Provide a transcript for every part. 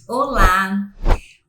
Olá!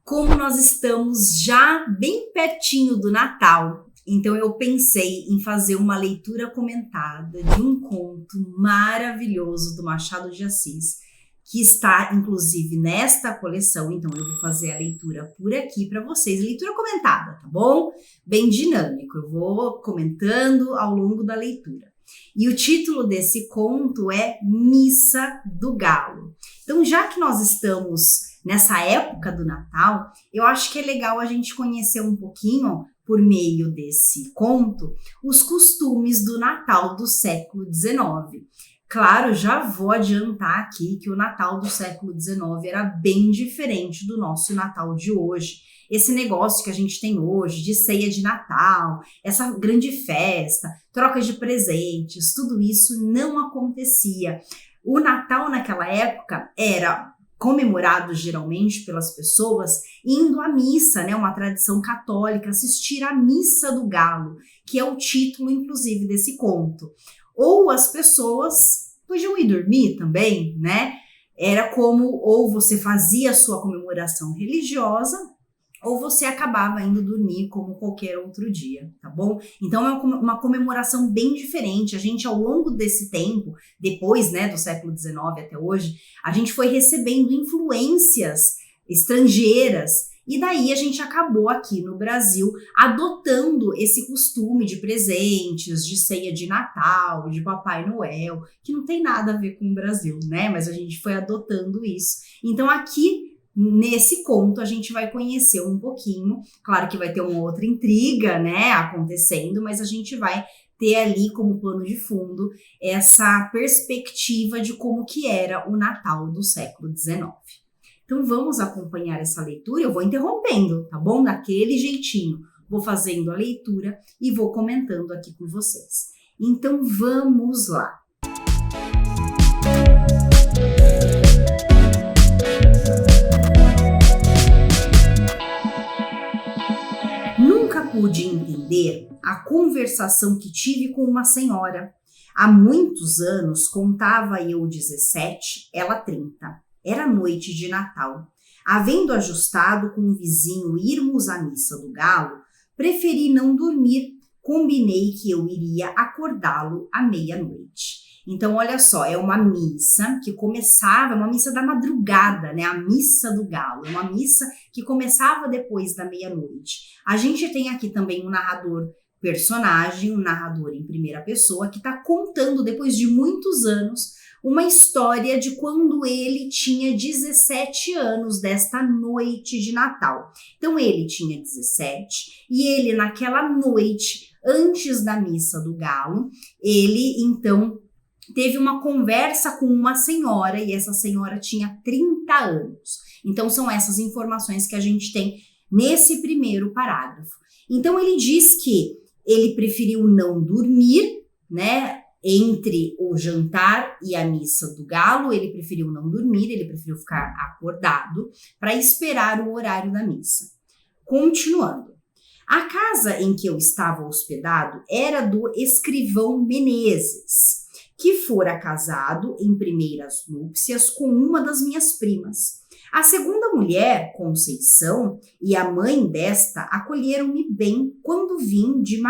Como nós estamos já bem pertinho do Natal, então eu pensei em fazer uma leitura comentada de um conto maravilhoso do Machado de Assis, que está inclusive nesta coleção, então eu vou fazer a leitura por aqui para vocês, leitura comentada, tá bom? Bem dinâmico, eu vou comentando ao longo da leitura. E o título desse conto é Missa do Galo. Então, já que nós estamos nessa época do Natal, eu acho que é legal a gente conhecer um pouquinho, por meio desse conto, os costumes do Natal do século XIX. Claro, já vou adiantar aqui que o Natal do século XIX era bem diferente do nosso Natal de hoje. Esse negócio que a gente tem hoje de ceia de Natal, essa grande festa, troca de presentes, tudo isso não acontecia. O Natal naquela época era comemorado geralmente pelas pessoas indo à missa, né? Uma tradição católica, assistir à Missa do Galo, que é o título, inclusive, desse conto. Ou as pessoas podiam ir dormir também, né? Era como, ou você fazia a sua comemoração religiosa, ou você acabava indo dormir como qualquer outro dia, tá bom? Então é uma comemoração bem diferente. A gente, ao longo desse tempo, depois, né, do século XIX até hoje, a gente foi recebendo influências estrangeiras e daí a gente acabou aqui no Brasil adotando esse costume de presentes, de ceia de Natal, de Papai Noel, que não tem nada a ver com o Brasil, né? Mas a gente foi adotando isso. Então aqui nesse conto a gente vai conhecer um pouquinho, claro que vai ter uma outra intriga, né, acontecendo, mas a gente vai ter ali como plano de fundo essa perspectiva de como que era o Natal do século XIX. Então vamos acompanhar essa leitura, eu vou interrompendo, tá bom? Daquele jeitinho, vou fazendo a leitura e vou comentando aqui com vocês. Então vamos lá. Nunca pude entender a conversação que tive com uma senhora. Há muitos anos, contava eu 17, ela 30. Era noite de Natal. Havendo ajustado com um vizinho irmos à missa do galo, preferi não dormir. Combinei que eu iria acordá-lo à meia-noite. Então, olha só, é uma missa que começava, uma missa da madrugada, né? A missa do galo, uma missa que começava depois da meia-noite. A gente tem aqui também um narrador personagem, um narrador em primeira pessoa, que está contando, depois de muitos anos, uma história de quando ele tinha 17 anos desta noite de Natal. Então, ele tinha 17 e ele, naquela noite, antes da missa do galo, ele, então, teve uma conversa com uma senhora e essa senhora tinha 30 anos. Então, são essas informações que a gente tem nesse primeiro parágrafo. Então, ele diz que ele preferiu não dormir, né? Entre o jantar e a missa do galo, ele preferiu não dormir, ele preferiu ficar acordado para esperar o horário da missa. Continuando. A casa em que eu estava hospedado era do escrivão Menezes, que fora casado em primeiras núpcias com uma das minhas primas. A segunda mulher, Conceição, e a mãe desta acolheram-me bem quando vim de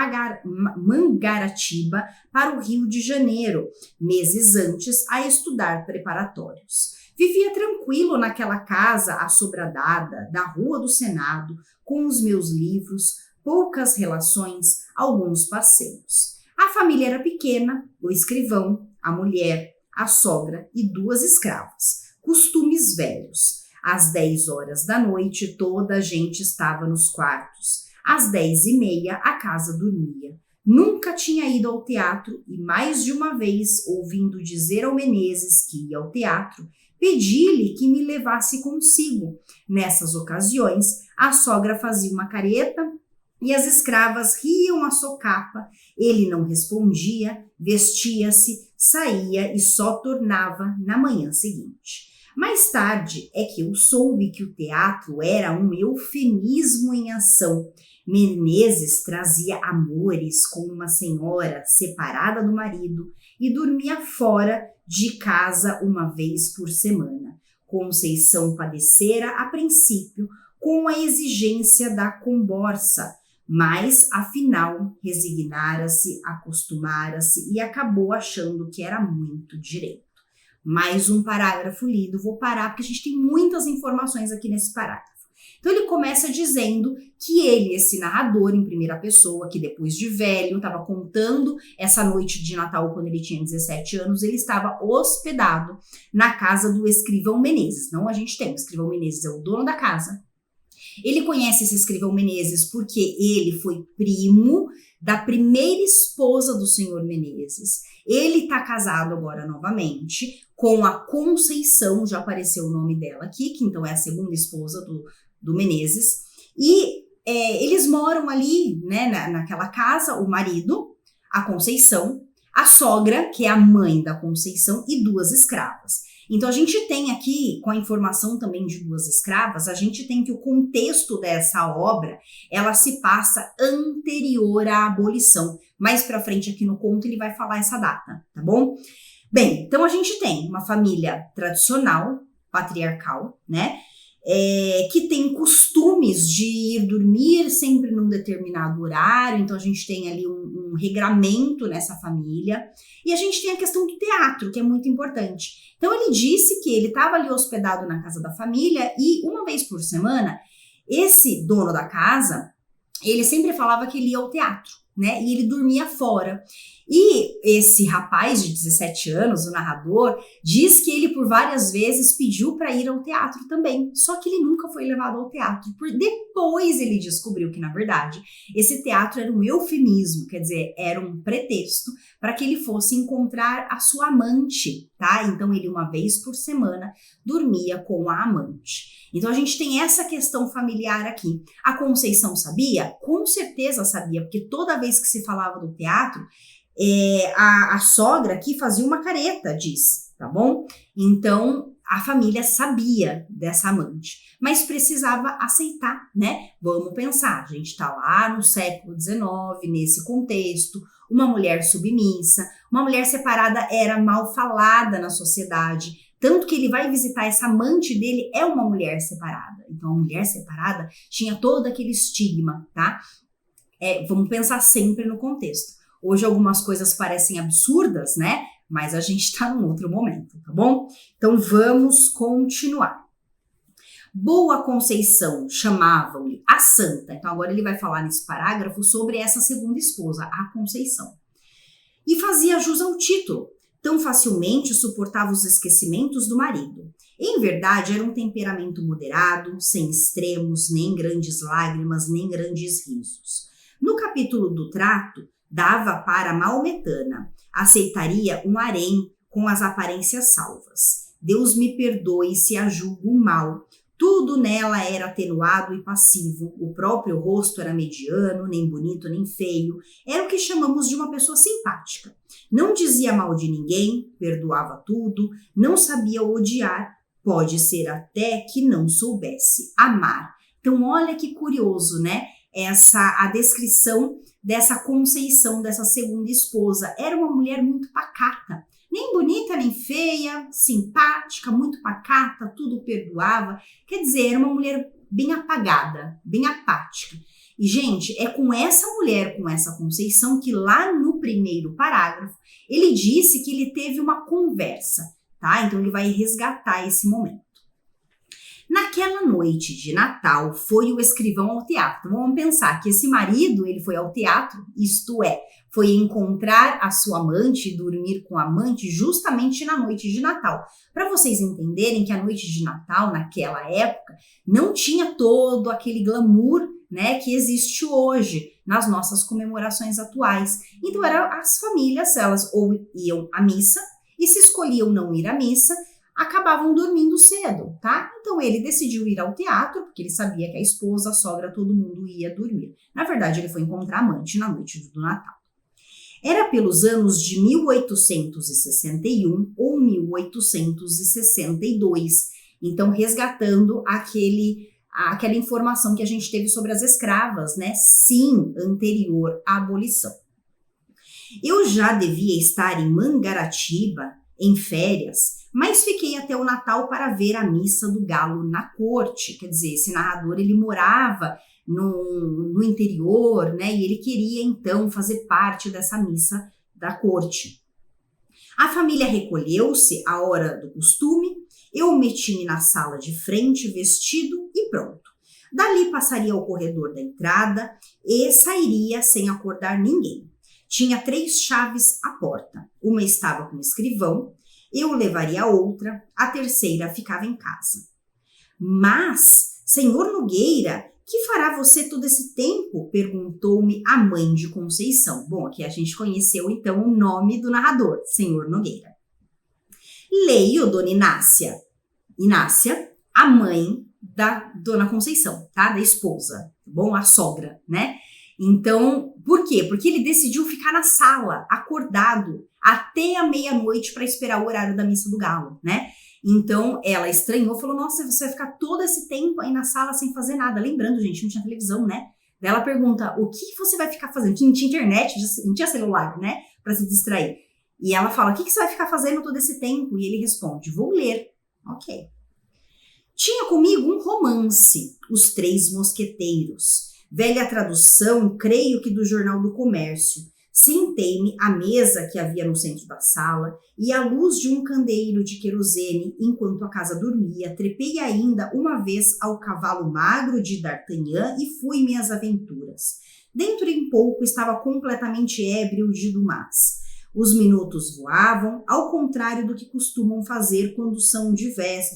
Mangaratiba para o Rio de Janeiro, meses antes, a estudar preparatórios. Vivia tranquilo naquela casa assobradada da Rua do Senado, com os meus livros, poucas relações, alguns passeios. A família era pequena, o escrivão, a mulher, a sogra e 2 escravas. Costumes velhos. Às 10 horas da noite, toda a gente estava nos quartos. Às 10h30, a casa dormia. Nunca tinha ido ao teatro e mais de uma vez, ouvindo dizer ao Menezes que ia ao teatro, pedi-lhe que me levasse consigo. Nessas ocasiões, a sogra fazia uma careta e as escravas riam a socapa. Ele não respondia, vestia-se, saía e só tornava na manhã seguinte. Mais tarde é que eu soube que o teatro era um eufemismo em ação. Menezes trazia amores com uma senhora separada do marido e dormia fora de casa uma vez por semana. Conceição padecera, a princípio, com a exigência da comborça, mas, afinal, resignara-se, acostumara-se e acabou achando que era muito direito. Mais um parágrafo lido, vou parar porque a gente tem muitas informações aqui nesse parágrafo. Então ele começa dizendo que ele, esse narrador em primeira pessoa, que depois de velho, estava contando essa noite de Natal quando ele tinha 17 anos, ele estava hospedado na casa do escrivão Menezes. Não, a gente tem, o escrivão Menezes é o dono da casa. Ele conhece esse escrivão Menezes porque ele foi primo da primeira esposa do senhor Menezes. Ele está casado agora novamente com a Conceição, já apareceu o nome dela aqui, que então é a segunda esposa do Menezes. E eles moram ali, né, naquela casa, o marido, a Conceição, a sogra, que é a mãe da Conceição, e 2 escravas. Então, a gente tem aqui, com a informação também de 2 escravas, a gente tem que o contexto dessa obra, ela se passa anterior à abolição. Mais pra frente aqui no conto ele vai falar essa data, tá bom? Bem, então a gente tem uma família tradicional, patriarcal, né? Que tem costumes de ir dormir sempre num determinado horário, então a gente tem ali um regramento nessa família, e a gente tem a questão do teatro, que é muito importante. Então ele disse que ele estava ali hospedado na casa da família, e uma vez por semana, esse dono da casa, ele sempre falava que ele ia ao teatro, né, e ele dormia fora. E esse rapaz de 17 anos, o narrador, diz que ele por várias vezes pediu para ir ao teatro também, só que ele nunca foi levado ao teatro. Depois ele descobriu que, na verdade, esse teatro era um eufemismo, quer dizer, era um pretexto para que ele fosse encontrar a sua amante, tá? Então ele, uma vez por semana, dormia com a amante. Então a gente tem essa questão familiar aqui. A Conceição sabia? Com certeza sabia, porque toda vez que se falava do teatro, a sogra aqui fazia uma careta, diz, tá bom? Então a família sabia dessa amante, mas precisava aceitar, né? Vamos pensar, a gente tá lá no século XIX, nesse contexto, uma mulher submissa, uma mulher separada era mal falada na sociedade, tanto que ele vai visitar essa amante dele, é uma mulher separada. Então a mulher separada tinha todo aquele estigma, tá? Vamos pensar sempre no contexto. Hoje algumas coisas parecem absurdas, né? Mas a gente está num outro momento, tá bom? Então vamos continuar. Boa Conceição chamavam-lhe a Santa. Então agora ele vai falar nesse parágrafo sobre essa segunda esposa, a Conceição. E fazia jus ao título. Tão facilmente suportava os esquecimentos do marido. Em verdade, era um temperamento moderado, sem extremos, nem grandes lágrimas, nem grandes risos. No capítulo do trato, dava para a maometana, aceitaria um harém com as aparências salvas. Deus me perdoe se a julgo mal. Tudo nela era atenuado e passivo, o próprio rosto era mediano, nem bonito nem feio, era o que chamamos de uma pessoa simpática. Não dizia mal de ninguém, perdoava tudo, não sabia odiar, pode ser até que não soubesse amar. Então olha que curioso, né? A descrição dessa Conceição, dessa segunda esposa. Era uma mulher muito pacata, nem bonita nem feia, simpática, muito pacata, tudo perdoava. Quer dizer, era uma mulher bem apagada, bem apática. E, gente, é com essa mulher, com essa Conceição, que lá no primeiro parágrafo, ele disse que ele teve uma conversa, tá? Então ele vai resgatar esse momento. Naquela noite de Natal, foi o escrivão ao teatro. Vamos pensar que esse marido, ele foi ao teatro, isto é, foi encontrar a sua amante e dormir com a amante justamente na noite de Natal. Para vocês entenderem que a noite de Natal, naquela época, não tinha todo aquele glamour, né, que existe hoje nas nossas comemorações atuais. Então, as famílias, elas ou iam à missa, e se escolhiam não ir à missa, acabavam dormindo cedo, tá? Então ele decidiu ir ao teatro, porque ele sabia que a esposa, a sogra, todo mundo ia dormir. Na verdade, ele foi encontrar a amante na noite do Natal. Era pelos anos de 1861 ou 1862, então resgatando aquela informação que a gente teve sobre as escravas, né? Sim, anterior à abolição. Eu já devia estar em Mangaratiba, em férias, mas fiquei até o Natal para ver a missa do galo na corte. Quer dizer, esse narrador, ele morava no interior, né? E ele queria, então, fazer parte dessa missa da corte. A família recolheu-se à hora do costume, eu meti-me na sala de frente, vestido e pronto. Dali passaria ao corredor da entrada e sairia sem acordar ninguém. Tinha 3 chaves à porta. Uma estava com o escrivão, eu levaria a outra, a terceira ficava em casa. Mas, senhor Nogueira, que fará você todo esse tempo? Perguntou-me a mãe de Conceição. Bom, aqui a gente conheceu então o nome do narrador, senhor Nogueira. Leio, dona Inácia. Inácia, a mãe da dona Conceição, tá? Da esposa, tá bom? A sogra, né? Então, por quê? Porque ele decidiu ficar na sala, acordado, até a meia-noite para esperar o horário da missa do galo, né? Então, ela estranhou, falou, nossa, você vai ficar todo esse tempo aí na sala sem fazer nada. Lembrando, gente, não tinha televisão, né? Daí ela pergunta, o que você vai ficar fazendo? Não tinha internet, não tinha celular, né? Para se distrair. E ela fala, o que você vai ficar fazendo todo esse tempo? E ele responde, vou ler. Ok. Tinha comigo um romance, Os Três Mosqueteiros. Velha tradução, creio que do Jornal do Comércio. Sentei-me à mesa que havia no centro da sala e à luz de um candeeiro de querosene, enquanto a casa dormia, trepei ainda uma vez ao cavalo magro de D'Artagnan e fui minhas aventuras. Dentro em pouco estava completamente ébrio de Dumas. Os minutos voavam, ao contrário do que costumam fazer quando são de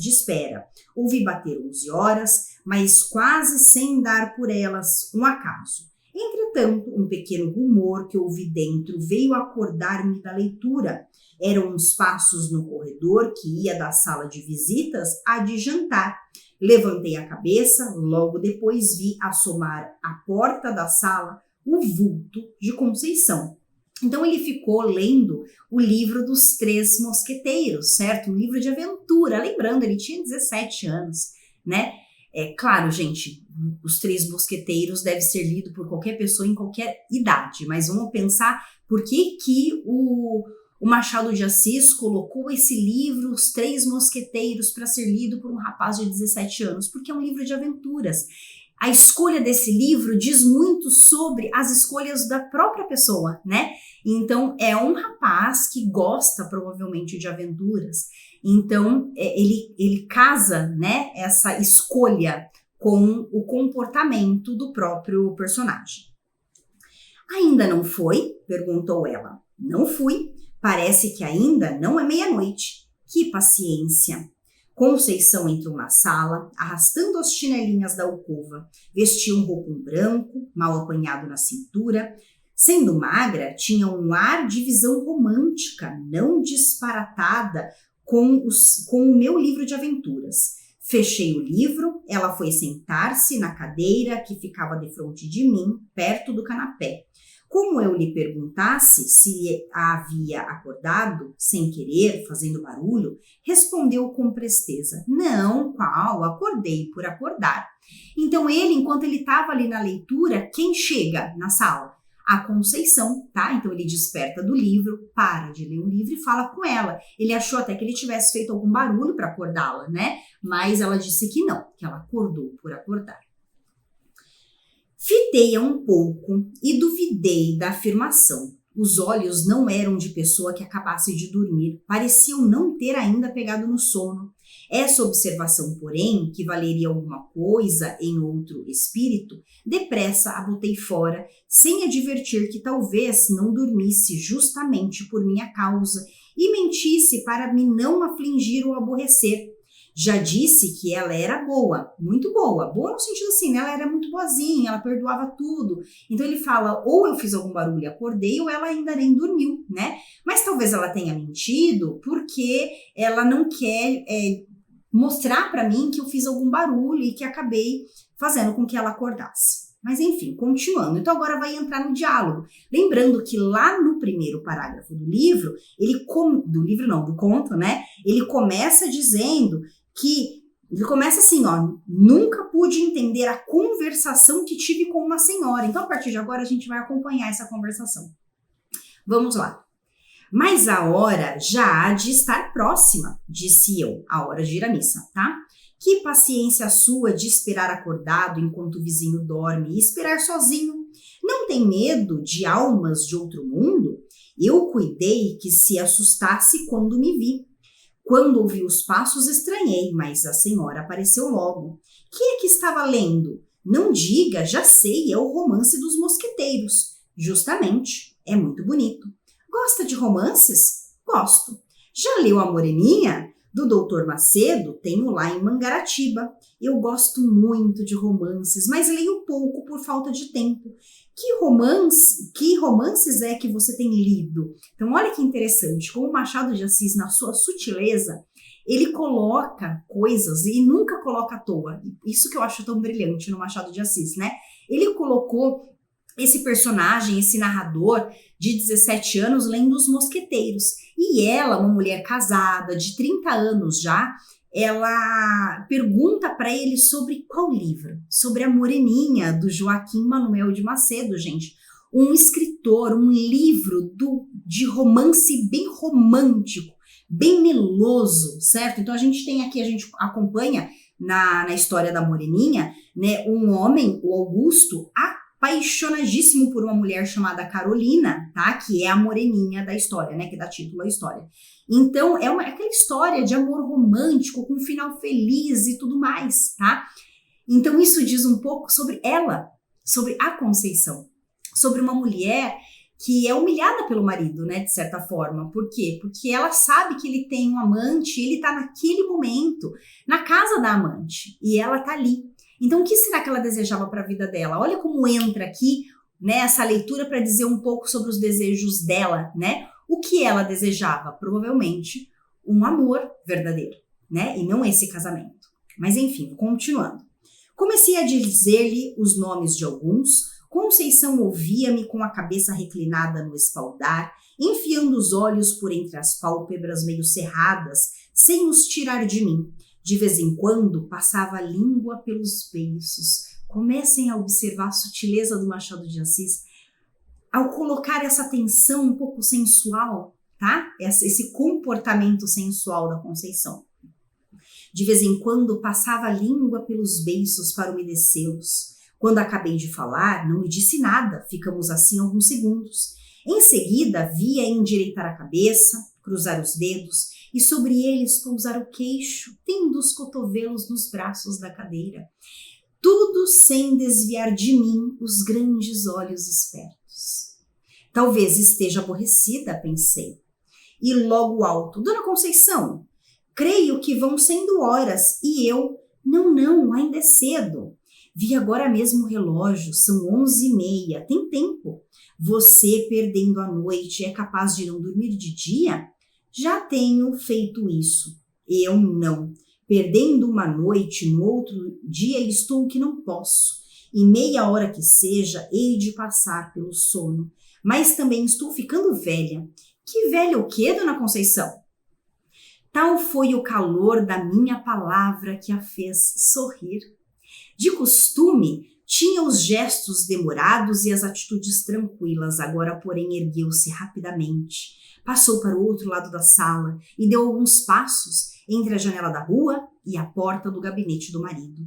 espera. Ouvi bater 11 horas, mas quase sem dar por elas um acaso. Entretanto, um pequeno rumor que ouvi dentro veio acordar-me da leitura. Eram uns passos no corredor que ia da sala de visitas à de jantar. Levantei a cabeça, logo depois vi assomar à porta da sala o vulto de Conceição. Então ele ficou lendo o livro dos Três Mosqueteiros, certo? Um livro de aventura. Lembrando, ele tinha 17 anos, né? É claro, gente, Os Três Mosqueteiros deve ser lido por qualquer pessoa em qualquer idade, mas vamos pensar por que o Machado de Assis colocou esse livro, Os Três Mosqueteiros, para ser lido por um rapaz de 17 anos, porque é um livro de aventuras. A escolha desse livro diz muito sobre as escolhas da própria pessoa, né? Então, é um rapaz que gosta provavelmente de aventuras. Então, ele casa, né, essa escolha com o comportamento do próprio personagem. Ainda não foi? Perguntou ela. Não fui. Parece que ainda não é meia-noite. Que paciência! Conceição entrou na sala, arrastando as chinelinhas da alcova. Vestia um roupão branco, mal apanhado na cintura. Sendo magra, tinha um ar de visão romântica, não disparatada com o meu livro de aventuras. Fechei o livro, ela foi sentar-se na cadeira que ficava defronte de mim, perto do canapé. Como eu lhe perguntasse se a havia acordado, sem querer, fazendo barulho, respondeu com presteza, não, qual, acordei por acordar. Então ele, enquanto ele estava ali na leitura, quem chega na sala? A Conceição, tá? Então ele desperta do livro, para de ler o livro e fala com ela. Ele achou até que ele tivesse feito algum barulho para acordá-la, né? Mas ela disse que não, que ela acordou por acordar. Fitei-a um pouco e duvidei da afirmação. Os olhos não eram de pessoa que acabasse de dormir, pareciam não ter ainda pegado no sono. Essa observação, porém, que valeria alguma coisa em outro espírito, depressa a botei fora, sem advertir que talvez não dormisse justamente por minha causa e mentisse para me não afligir ou aborrecer. Já disse que ela era boa boa no sentido assim, né? Ela era muito boazinha, ela perdoava tudo. Então ele fala, ou eu fiz algum barulho e acordei, ou ela ainda nem dormiu, né? Mas talvez ela tenha mentido porque ela não quer mostrar para mim que eu fiz algum barulho e que acabei fazendo com que ela acordasse. Mas enfim, continuando. Então agora vai entrar no diálogo. Lembrando que lá no primeiro parágrafo do livro, do conto, né? Ele começa dizendo que, ele começa assim, ó, nunca pude entender a conversação que tive com uma senhora. Então a partir de agora a gente vai acompanhar essa conversação. Vamos lá. Mas a hora já há de estar próxima, disse eu, a hora de ir à missa, tá? Que paciência sua de esperar acordado enquanto o vizinho dorme e esperar sozinho. Não tem medo de almas de outro mundo? Eu cuidei que se assustasse quando me vi. Quando ouvi os passos, estranhei, mas a senhora apareceu logo. Que é que estava lendo? Não diga, já sei, é o Romance dos Mosqueteiros. Justamente, é muito bonito. Gosta de romances? Gosto. Já leu A Moreninha? Do Doutor Macedo? Tenho lá em Mangaratiba. Eu gosto muito de romances, mas leio pouco por falta de tempo. Que romances é que você tem lido? Então, olha que interessante, como Machado de Assis, na sua sutileza, ele coloca coisas e nunca coloca à toa. Isso que eu acho tão brilhante no Machado de Assis, né? Ele colocou esse personagem, esse narrador de 17 anos lendo Os Mosqueteiros. E ela, uma mulher casada, de 30 anos já, ela pergunta para ele sobre qual livro? Sobre A Moreninha, do Joaquim Manuel de Macedo, gente. Um escritor, um livro de romance bem romântico, bem meloso, certo? Então a gente acompanha na história da Moreninha, né, um homem, o Augusto, apaixonadíssimo por uma mulher chamada Carolina, tá? Que é a moreninha da história, né? Que dá título à história. Então, é aquela história de amor romântico, com um final feliz e tudo mais, tá? Então, isso diz um pouco sobre ela, sobre a Conceição, sobre uma mulher que é humilhada pelo marido, né? De certa forma. Por quê? Porque ela sabe que ele tem um amante, ele tá naquele momento na casa da amante, e ela tá ali. Então, o que será que ela desejava para a vida dela? Olha como entra aqui, né, essa leitura para dizer um pouco sobre os desejos dela, né? O que ela desejava? Provavelmente um amor verdadeiro, né? E não esse casamento. Mas enfim, continuando. Comecei a dizer-lhe os nomes de alguns. Conceição ouvia-me com a cabeça reclinada no espaldar, enfiando os olhos por entre as pálpebras meio cerradas, sem os tirar de mim. De vez em quando, passava a língua pelos beiços. Comecem a observar a sutileza do Machado de Assis ao colocar essa tensão um pouco sensual, tá? Esse comportamento sensual da Conceição. De vez em quando, passava a língua pelos beiços para umedecê-los. Quando acabei de falar, não me disse nada. Ficamos assim alguns segundos. Em seguida, via endireitar a cabeça, cruzar os dedos e sobre eles pousar o queixo, tendo os cotovelos nos braços da cadeira. Tudo sem desviar de mim os grandes olhos espertos. Talvez esteja aborrecida, pensei. E logo alto, Dona Conceição, creio que vão sendo horas. E eu, não, ainda é cedo. Vi agora mesmo o relógio, são 11h30, tem tempo. Você, perdendo a noite, é capaz de não dormir de dia? Já tenho feito isso. Eu não. Perdendo uma noite, no outro dia estou que não posso. E meia hora que seja, hei de passar pelo sono. Mas também estou ficando velha. Que velha o quê, Dona Conceição? Tal foi o calor da minha palavra que a fez sorrir. De costume, tinha os gestos demorados e as atitudes tranquilas, agora, porém, ergueu-se rapidamente. Passou para o outro lado da sala e deu alguns passos entre a janela da rua e a porta do gabinete do marido.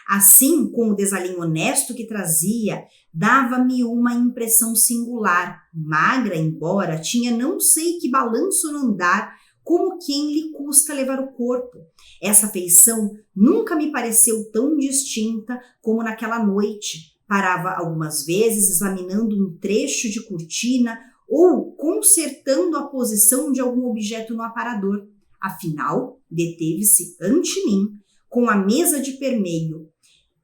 Assim, com o desalinho honesto que trazia, dava-me uma impressão singular. Magra, embora, tinha não sei que balanço no andar, como quem lhe custa levar o corpo. Essa feição nunca me pareceu tão distinta como naquela noite. Parava algumas vezes examinando um trecho de cortina ou consertando a posição de algum objeto no aparador. Afinal, deteve-se ante mim, com a mesa de permeio.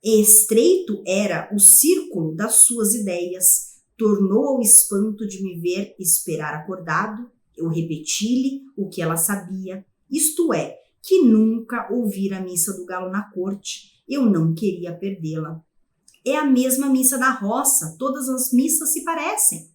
Estreito era o círculo das suas ideias. Tornou ao espanto de me ver esperar acordado. Eu repeti-lhe o que ela sabia, isto é, que nunca ouvira a missa do galo na corte. Eu não queria perdê-la. É a mesma missa da roça, todas as missas se parecem.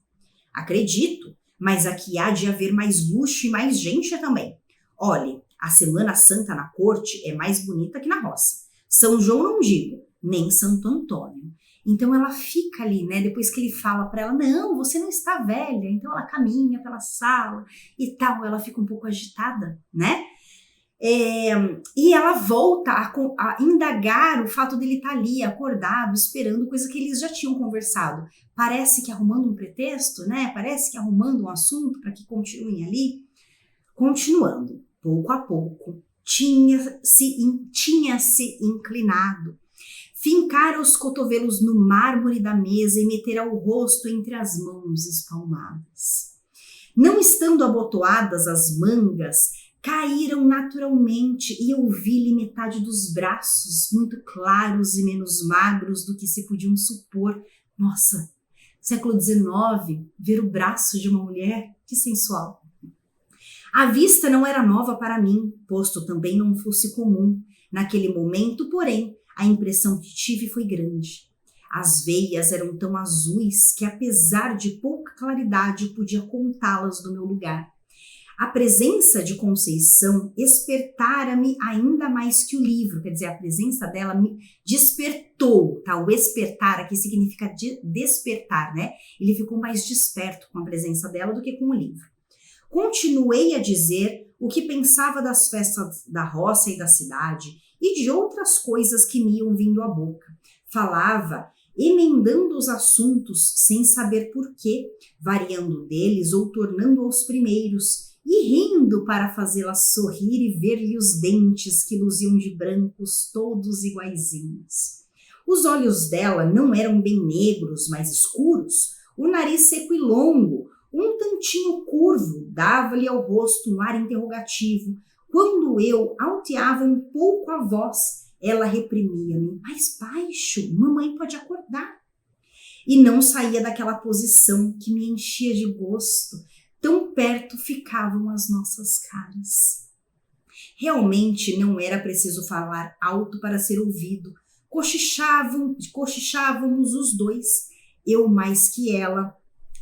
Acredito, mas aqui há de haver mais luxo e mais gente também. Olhe, a Semana Santa na corte é mais bonita que na roça. São João não digo, nem Santo Antônio. Então ela fica ali, né? Depois que ele fala para ela, não, você não está velha. Então ela caminha pela sala e tal, ela fica um pouco agitada, né? E ela volta a indagar o fato dele estar ali, acordado, esperando, coisa que eles já tinham conversado. Parece que arrumando um pretexto, né? Parece que arrumando um assunto para que continuem ali. Continuando, pouco a pouco, tinha-se inclinado, fincara os cotovelos no mármore da mesa e metera o rosto entre as mãos espalmadas. Não estando abotoadas as mangas, caíram naturalmente e eu vi-lhe metade dos braços, muito claros e menos magros do que se podiam supor. Nossa, século XIX, ver o braço de uma mulher, que sensual. A vista não era nova para mim, posto também não fosse comum. Naquele momento, porém, a impressão que tive foi grande. As veias eram tão azuis que, apesar de pouca claridade, podia contá-las do meu lugar. A presença de Conceição espertara-me ainda mais que o livro, quer dizer, a presença dela me despertou, tá? O espertar aqui significa despertar, né? Ele ficou mais desperto com a presença dela do que com o livro. Continuei a dizer o que pensava das festas da roça e da cidade e de outras coisas que me iam vindo à boca. Falava, emendando os assuntos sem saber porquê, variando deles ou tornando aos primeiros, e rindo para fazê-la sorrir e ver-lhe os dentes que luziam de brancos todos iguaizinhos. Os olhos dela não eram bem negros, mas escuros, o nariz seco e longo, um tantinho curvo, dava-lhe ao rosto um ar interrogativo. Quando eu alteava um pouco a voz, ela reprimia-me. Mais baixo, mamãe pode acordar. E não saía daquela posição que me enchia de gosto. Tão perto ficavam as nossas caras. Realmente não era preciso falar alto para ser ouvido. Cochichávamos os dois, eu mais que ela,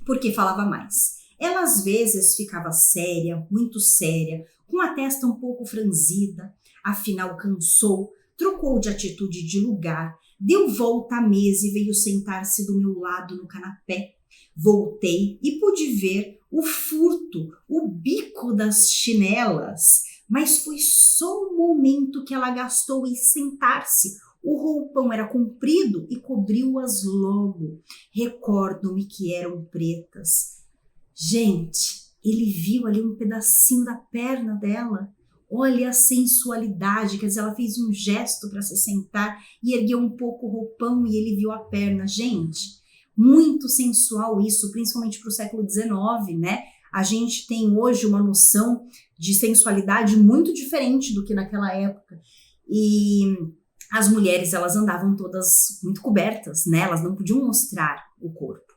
porque falava mais. Ela às vezes ficava séria, muito séria, com a testa um pouco franzida, afinal cansou, trocou de atitude de lugar, deu volta à mesa e veio sentar-se do meu lado no canapé. Voltei e pude ver o furto, o bico das chinelas, mas foi só um momento que ela gastou em sentar-se. O roupão era comprido e cobriu-as logo. Recordo-me que eram pretas. Gente, ele viu ali um pedacinho da perna dela. Olha a sensualidade, quer dizer, ela fez um gesto para se sentar e ergueu um pouco o roupão e ele viu a perna. Gente, muito sensual isso, principalmente para o século XIX, né? A gente tem hoje uma noção de sensualidade muito diferente do que naquela época. E as mulheres, elas andavam todas muito cobertas, né? Elas não podiam mostrar o corpo.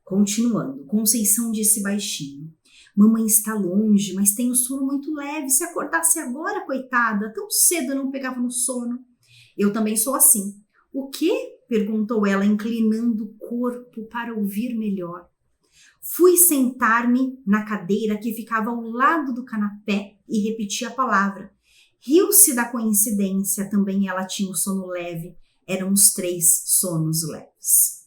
Continuando, Conceição disse baixinho. Mamãe está longe, mas tem o sono muito leve. Se acordasse agora, coitada, tão cedo eu não pegava no sono. Eu também sou assim. O quê? Perguntou ela, inclinando o corpo para ouvir melhor. Fui sentar-me na cadeira que ficava ao lado do canapé e repeti a palavra. Riu-se da coincidência, também ela tinha o sono leve. Eram os 3 sonos leves.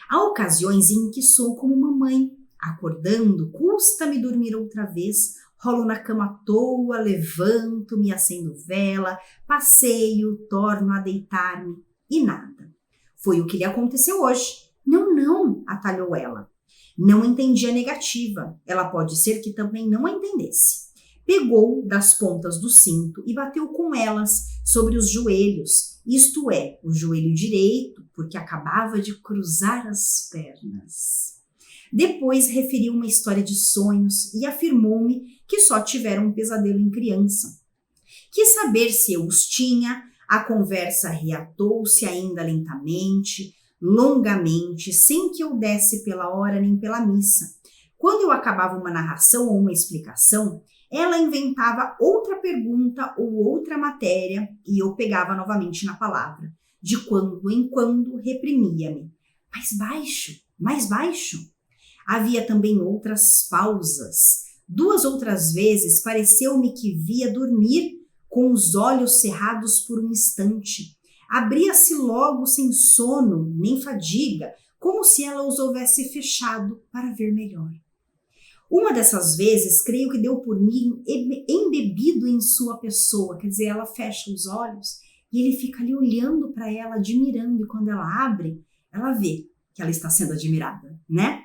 Há ocasiões em que sou como mamãe. Acordando, custa-me dormir outra vez. Rolo na cama à toa, levanto-me, acendo vela, passeio, torno a deitar-me e nada. Foi o que lhe aconteceu hoje. Não, atalhou ela. Não entendi a negativa. Ela pode ser que também não a entendesse. Pegou das pontas do cinto e bateu com elas sobre os joelhos, isto é, o joelho direito, porque acabava de cruzar as pernas. Depois referiu uma história de sonhos e afirmou-me que só tivera um pesadelo em criança. Quis saber se eu os tinha. A conversa reatou-se ainda lentamente, longamente, sem que eu desse pela hora nem pela missa. Quando eu acabava uma narração ou uma explicação, ela inventava outra pergunta ou outra matéria e eu pegava novamente na palavra. De quando em quando reprimia-me. Mais baixo, mais baixo. Havia também outras pausas. 2 outras vezes pareceu-me que via dormir com os olhos cerrados por um instante. Abria-se logo sem sono nem fadiga, como se ela os houvesse fechado para ver melhor. Uma dessas vezes, creio que deu por mim embebido em sua pessoa, quer dizer, ela fecha os olhos e ele fica ali olhando para ela, admirando, e quando ela abre, ela vê que ela está sendo admirada, né?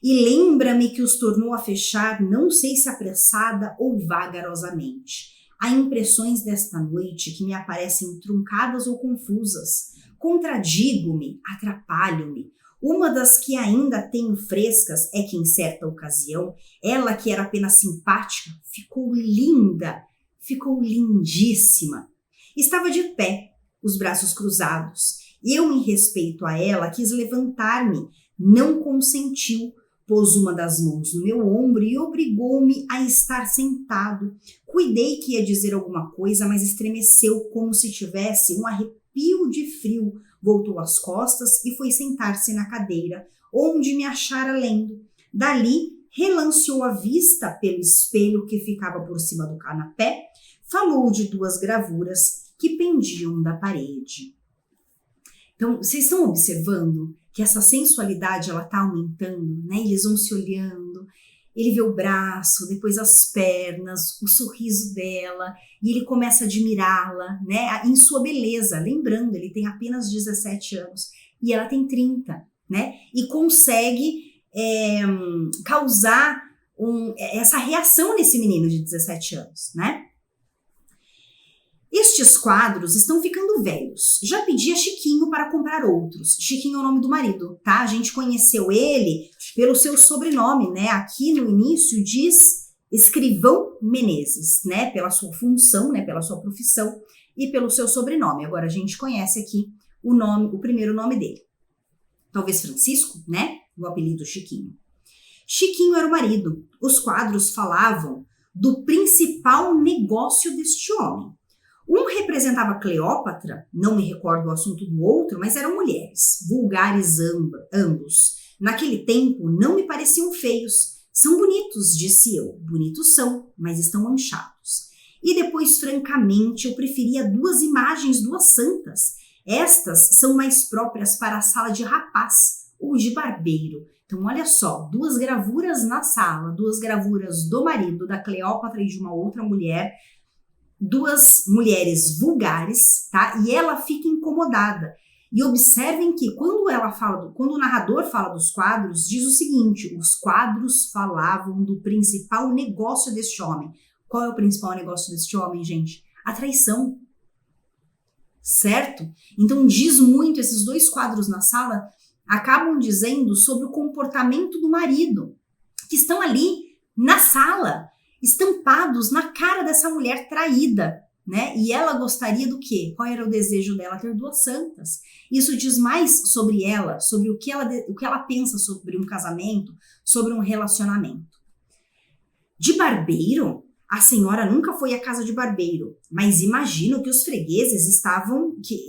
E lembra-me que os tornou a fechar, não sei se apressada ou vagarosamente. Há impressões desta noite que me aparecem truncadas ou confusas. Contradigo-me, atrapalho-me. Uma das que ainda tenho frescas é que, em certa ocasião, ela que era apenas simpática, ficou linda, ficou lindíssima. Estava de pé, os braços cruzados. Eu, em respeito a ela, quis levantar-me. Não consentiu, pôs uma das mãos no meu ombro e obrigou-me a estar sentado. Cuidei que ia dizer alguma coisa, mas estremeceu como se tivesse um arrepio de frio. Voltou as costas e foi sentar-se na cadeira, onde me achara lendo. Dali, relanceou a vista pelo espelho que ficava por cima do canapé, falou de 2 gravuras que pendiam da parede. Então, vocês estão observando que essa sensualidade ela está aumentando, né? Eles vão se olhando, ele vê o braço, depois as pernas, o sorriso dela, e ele começa a admirá-la, né? Em sua beleza. Lembrando, ele tem apenas 17 anos e ela tem 30, né? E consegue causar essa reação nesse menino de 17 anos, né? Estes quadros estão ficando velhos. Já pedi a Chiquinho para comprar outros. Chiquinho é o nome do marido, tá? A gente conheceu ele pelo seu sobrenome, né? Aqui no início diz Escrivão Menezes, né? Pela sua função, né? Pela sua profissão e pelo seu sobrenome. Agora a gente conhece aqui o primeiro nome dele. Talvez Francisco, né? O apelido Chiquinho. Chiquinho era o marido. Os quadros falavam do principal negócio deste homem. Um representava Cleópatra, não me recordo o assunto do outro, mas eram mulheres, vulgares ambos. Naquele tempo não me pareciam feios. São bonitos, disse eu. Bonitos são, mas estão manchados. E depois, francamente, eu preferia 2 imagens, 2 santas. Estas são mais próprias para a sala de rapaz ou de barbeiro. Então, olha só, 2 gravuras na sala, 2 gravuras do marido, da Cleópatra e de uma outra mulher, 2 mulheres vulgares, tá? E ela fica incomodada. E observem que quando o narrador fala dos quadros, diz o seguinte: os quadros falavam do principal negócio deste homem. Qual é o principal negócio deste homem, gente? A traição. Certo? Então diz muito, esses 2 quadros na sala acabam dizendo sobre o comportamento do marido, que estão ali na sala, estampados na cara dessa mulher traída, né? E ela gostaria do quê? Qual era o desejo dela? Ter 2 santas. Isso diz mais sobre ela, sobre o que ela pensa sobre um casamento, sobre um relacionamento. De barbeiro, a senhora nunca foi à casa de barbeiro, mas imagino que os fregueses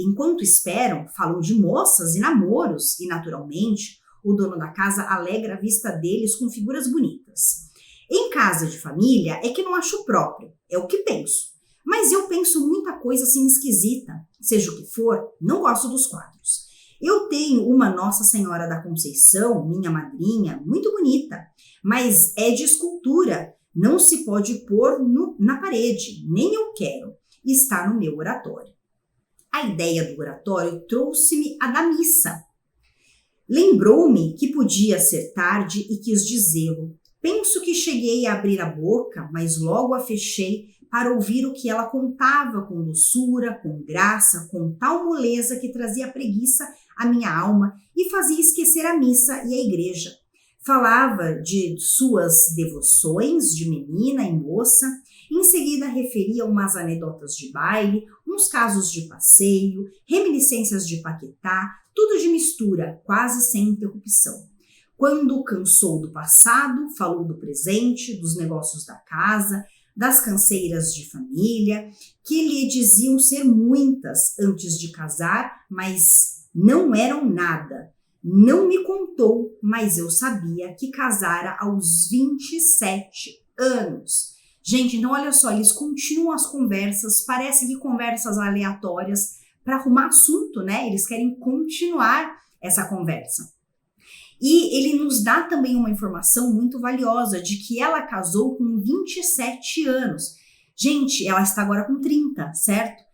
enquanto esperam, falam de moças e namoros, e naturalmente, o dono da casa alegra a vista deles com figuras bonitas. Em casa de família é que não acho próprio, é o que penso. Mas eu penso muita coisa assim esquisita. Seja o que for, não gosto dos quadros. Eu tenho uma Nossa Senhora da Conceição, minha madrinha, muito bonita, mas é de escultura, não se pode pôr na parede, nem eu quero. Está no meu oratório. A ideia do oratório trouxe-me a da missa. Lembrou-me que podia ser tarde e quis dizê-lo. Penso que cheguei a abrir a boca, mas logo a fechei para ouvir o que ela contava com doçura, com graça, com tal moleza que trazia preguiça à minha alma e fazia esquecer a missa e a igreja. Falava de suas devoções de menina e moça, em seguida referia umas anedotas de baile, uns casos de passeio, reminiscências de Paquetá, tudo de mistura, quase sem interrupção. Quando cansou do passado, falou do presente, dos negócios da casa, das canseiras de família, que lhe diziam ser muitas antes de casar, mas não eram nada. Não me contou, mas eu sabia que casara aos 27 anos. Gente, então olha só, eles continuam as conversas, parece que conversas aleatórias, para arrumar assunto, né? Eles querem continuar essa conversa. E ele nos dá também uma informação muito valiosa de que ela casou com 27 anos. Gente, ela está agora com 30, certo?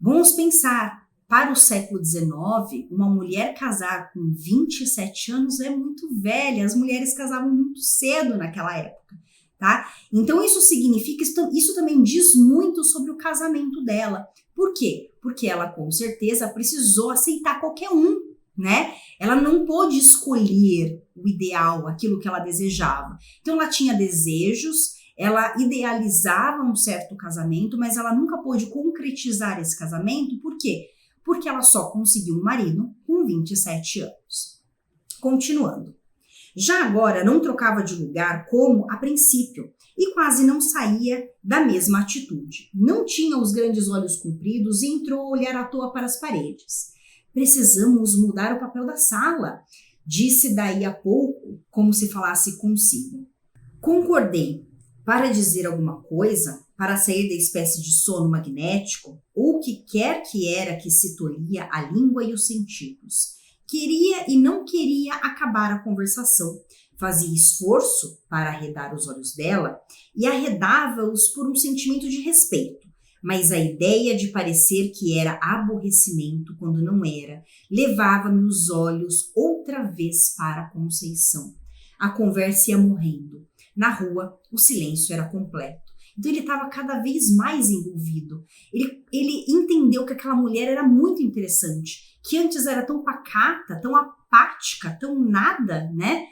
Vamos pensar, para o século XIX, uma mulher casar com 27 anos é muito velha. As mulheres casavam muito cedo naquela época, tá? Então isso significa, isso também diz muito sobre o casamento dela. Por quê? Porque ela com certeza precisou aceitar qualquer um, né? Ela não pôde escolher o ideal, aquilo que ela desejava. Então ela tinha desejos, ela idealizava um certo casamento, mas ela nunca pôde concretizar esse casamento. Por quê? Porque ela só conseguiu um marido com 27 anos. Continuando. Já agora não trocava de lugar como a princípio e quase não saía da mesma atitude. Não tinha os grandes olhos compridos e entrou a olhar à toa para as paredes. Precisamos mudar o papel da sala, disse daí a pouco, como se falasse consigo. Concordei. Para dizer alguma coisa, para sair da espécie de sono magnético, ou o que quer que era que se tolhia a língua e os sentidos. Queria e não queria acabar a conversação. Fazia esforço para arredar os olhos dela e arredava-os por um sentimento de respeito. Mas a ideia de parecer que era aborrecimento quando não era, levava-me os olhos outra vez para a Conceição. A conversa ia morrendo. Na rua, o silêncio era completo. Então ele estava cada vez mais envolvido. Ele entendeu que aquela mulher era muito interessante, que antes era tão pacata, tão apática, tão nada, né?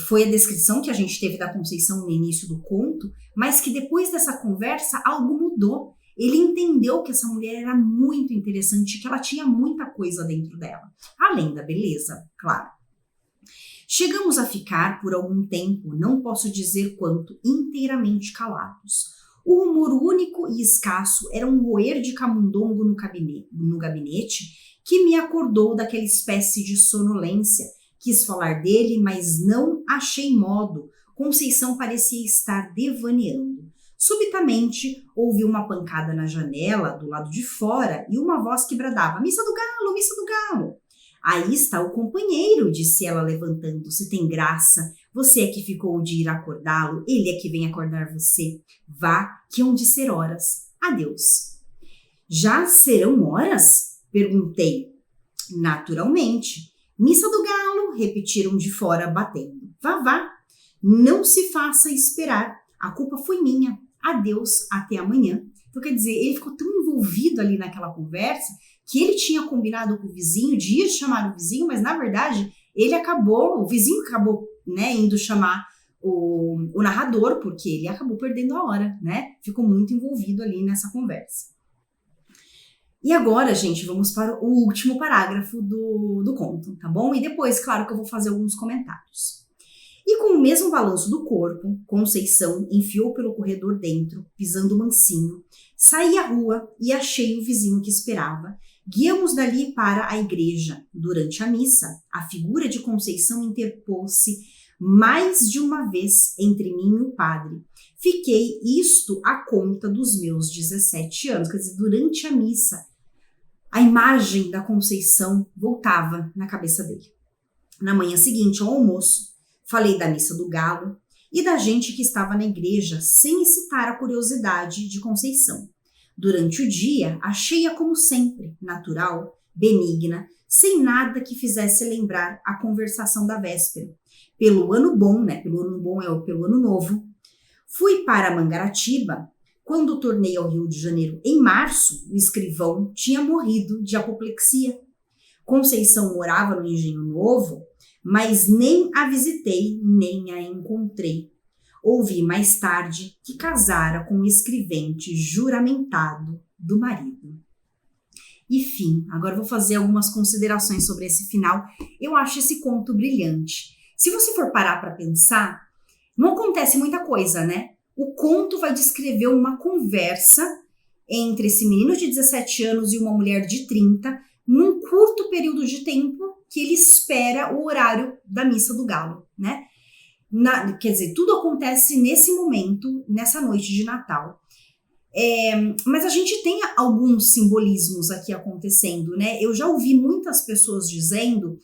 Foi a descrição que a gente teve da Conceição no início do conto, mas que depois dessa conversa algo mudou. Ele entendeu que essa mulher era muito interessante, que ela tinha muita coisa dentro dela, além da beleza, claro. Chegamos a ficar, por algum tempo, não posso dizer quanto, inteiramente calados. O rumor único e escasso era um roer de camundongo no gabinete que me acordou daquela espécie de sonolência. Quis falar dele, mas não achei modo. Conceição parecia estar devaneando. Subitamente, ouvi uma pancada na janela, do lado de fora, e uma voz que bradava, "Missa do Galo, Missa do Galo!" "Aí está o companheiro", disse ela levantando-se. "Tem graça. Você é que ficou de ir acordá-lo, ele é que vem acordar você. Vá, que hão de ser horas. Adeus." "Já serão horas?" perguntei. "Naturalmente." "Missa do Galo", repetiram de fora, batendo. "Vá, vá. Não se faça esperar. A culpa foi minha. Adeus, até amanhã." Então, quer dizer, ele ficou tão envolvido ali naquela conversa que ele tinha combinado com o vizinho de ir chamar o vizinho, mas na verdade o vizinho acabou, né, indo chamar o narrador, porque ele acabou perdendo a hora, né? Ficou muito envolvido ali nessa conversa. E agora, gente, vamos para o último parágrafo do conto, tá bom? E depois, claro que eu vou fazer alguns comentários. E com o mesmo balanço do corpo, Conceição enfiou pelo corredor dentro, pisando mansinho. Saí à rua e achei o vizinho que esperava. Guiamos dali para a igreja. Durante a missa, a figura de Conceição interpôs-se mais de uma vez entre mim e o padre. Fiquei isto à conta dos meus 17 anos. Quer dizer, durante a missa, a imagem da Conceição voltava na cabeça dele. Na manhã seguinte, ao almoço, falei da Missa do Galo e da gente que estava na igreja, sem excitar a curiosidade de Conceição. Durante o dia, achei-a como sempre, natural, benigna, sem nada que fizesse lembrar a conversação da véspera. Pelo ano bom, né? Pelo ano novo. Fui para Mangaratiba. Quando tornei ao Rio de Janeiro em março, o escrivão tinha morrido de apoplexia. Conceição morava no Engenho Novo, mas nem a visitei, nem a encontrei. Ouvi mais tarde que casara com um escrevente juramentado do marido. E fim, agora vou fazer algumas considerações sobre esse final. Eu acho esse conto brilhante. Se você for parar para pensar, não acontece muita coisa, né? O conto vai descrever uma conversa entre esse menino de 17 anos e uma mulher de 30, num curto período de tempo que ele espera o horário da Missa do Galo, né? Quer dizer, tudo acontece nesse momento, nessa noite de Natal. Mas a gente tem alguns simbolismos aqui acontecendo, né? Eu já ouvi muitas pessoas dizendo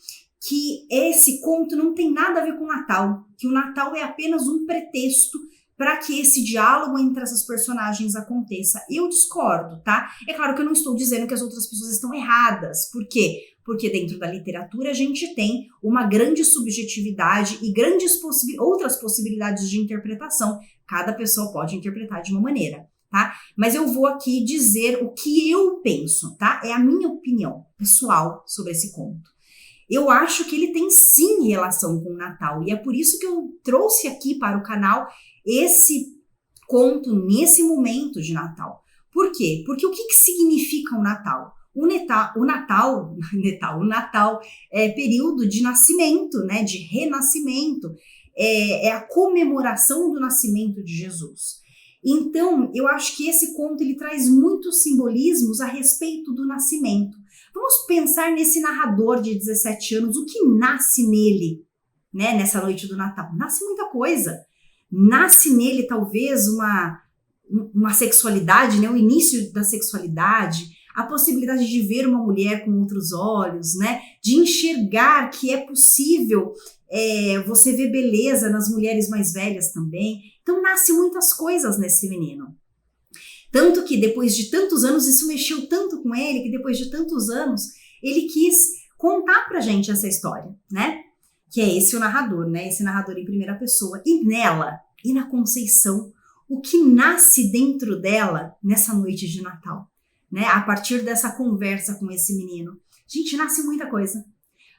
que esse conto não tem nada a ver com o Natal, que o Natal é apenas um pretexto para que esse diálogo entre essas personagens aconteça. Eu discordo, tá? É claro que eu não estou dizendo que as outras pessoas estão erradas. Por quê? Porque dentro da literatura a gente tem uma grande subjetividade e grandes outras possibilidades de interpretação. Cada pessoa pode interpretar de uma maneira, tá? Mas eu vou aqui dizer o que eu penso, tá? É a minha opinião pessoal sobre esse conto. Eu acho que ele tem sim relação com o Natal, e é por isso que eu trouxe aqui para o canal esse conto nesse momento de Natal. Por quê? Porque o que significa o Natal? O Natal é período de nascimento, né? De renascimento, é a comemoração do nascimento de Jesus. Então, eu acho que esse conto ele traz muitos simbolismos a respeito do nascimento. Vamos pensar nesse narrador de 17 anos, o que nasce nele, né, nessa noite do Natal? Nasce muita coisa. Nasce nele, talvez, uma sexualidade, né, o início da sexualidade, a possibilidade de ver uma mulher com outros olhos, né, de enxergar que é possível você ver beleza nas mulheres mais velhas também. Então, nasce muitas coisas nesse menino. Tanto que depois de tantos anos, isso mexeu tanto com ele, que depois de tantos anos, ele quis contar pra gente essa história, né? Que é esse o narrador, né? Esse narrador em primeira pessoa. E nela, e na Conceição, o que nasce dentro dela nessa noite de Natal, né? A partir dessa conversa com esse menino. Gente, nasce muita coisa.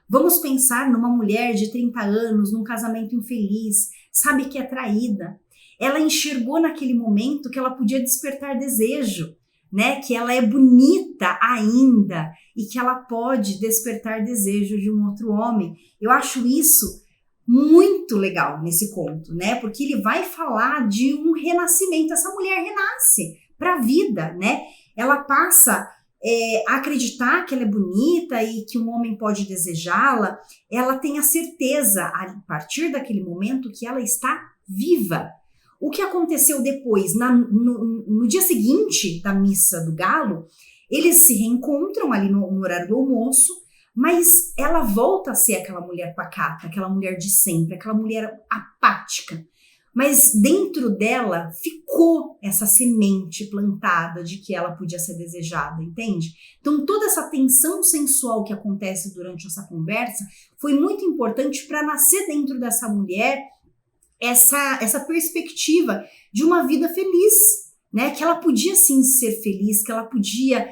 Vamos pensar numa mulher de 30 anos, num casamento infeliz, sabe que é traída. Ela enxergou naquele momento que ela podia despertar desejo, né? Que ela é bonita ainda e que ela pode despertar desejo de um outro homem. Eu acho isso muito legal nesse conto, né? Porque ele vai falar de um renascimento. Essa mulher renasce para a vida, né? Ela passa a acreditar que ela é bonita e que um homem pode desejá-la. Ela tem a certeza, a partir daquele momento, que ela está viva. O que aconteceu depois, no dia seguinte da missa do galo, eles se reencontram ali no horário do almoço, mas ela volta a ser aquela mulher pacata, aquela mulher de sempre, aquela mulher apática. Mas dentro dela ficou essa semente plantada de que ela podia ser desejada, entende? Então toda essa tensão sensual que acontece durante essa conversa foi muito importante para nascer dentro dessa mulher essa perspectiva de uma vida feliz, né? Que ela podia sim ser feliz, que ela podia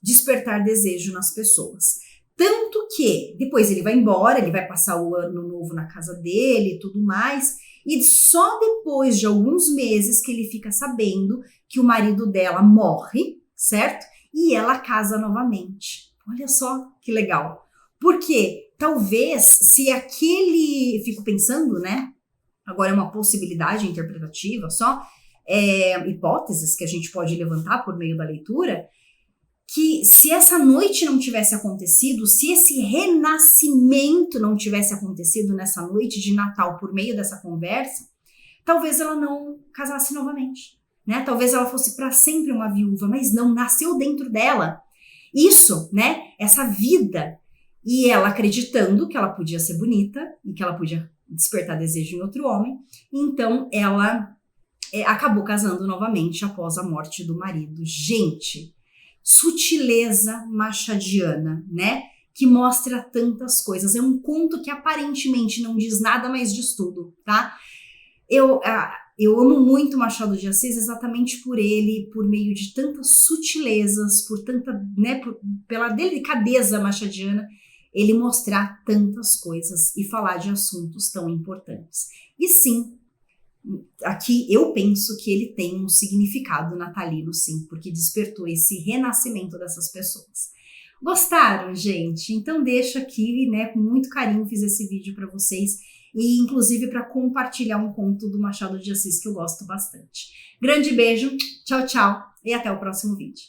despertar desejo nas pessoas. Tanto que depois ele vai embora, ele vai passar o ano novo na casa dele e tudo mais, e só depois de alguns meses que ele fica sabendo que o marido dela morre, certo? E ela casa novamente. Olha só que legal. Porque talvez se fico pensando, né? Agora é uma possibilidade interpretativa só, hipóteses que a gente pode levantar por meio da leitura, que se essa noite não tivesse acontecido, se esse renascimento não tivesse acontecido nessa noite de Natal por meio dessa conversa, talvez ela não casasse novamente, né? Talvez ela fosse para sempre uma viúva, mas não, nasceu dentro dela isso, né? Essa vida, e ela acreditando que ela podia ser bonita e que ela podia despertar desejo em outro homem, então ela acabou casando novamente após a morte do marido. Gente, sutileza machadiana, né? Que mostra tantas coisas. É um conto que aparentemente não diz nada, mas diz tudo, tá? Eu amo muito Machado de Assis exatamente por ele, por meio de tantas sutilezas, por tanta, né, pela delicadeza machadiana, ele mostrar tantas coisas e falar de assuntos tão importantes. E sim, aqui eu penso que ele tem um significado natalino, sim, porque despertou esse renascimento dessas pessoas. Gostaram, gente? Então deixo aqui, né, com muito carinho fiz esse vídeo para vocês e inclusive para compartilhar um conto do Machado de Assis que eu gosto bastante. Grande beijo, tchau, tchau e até o próximo vídeo.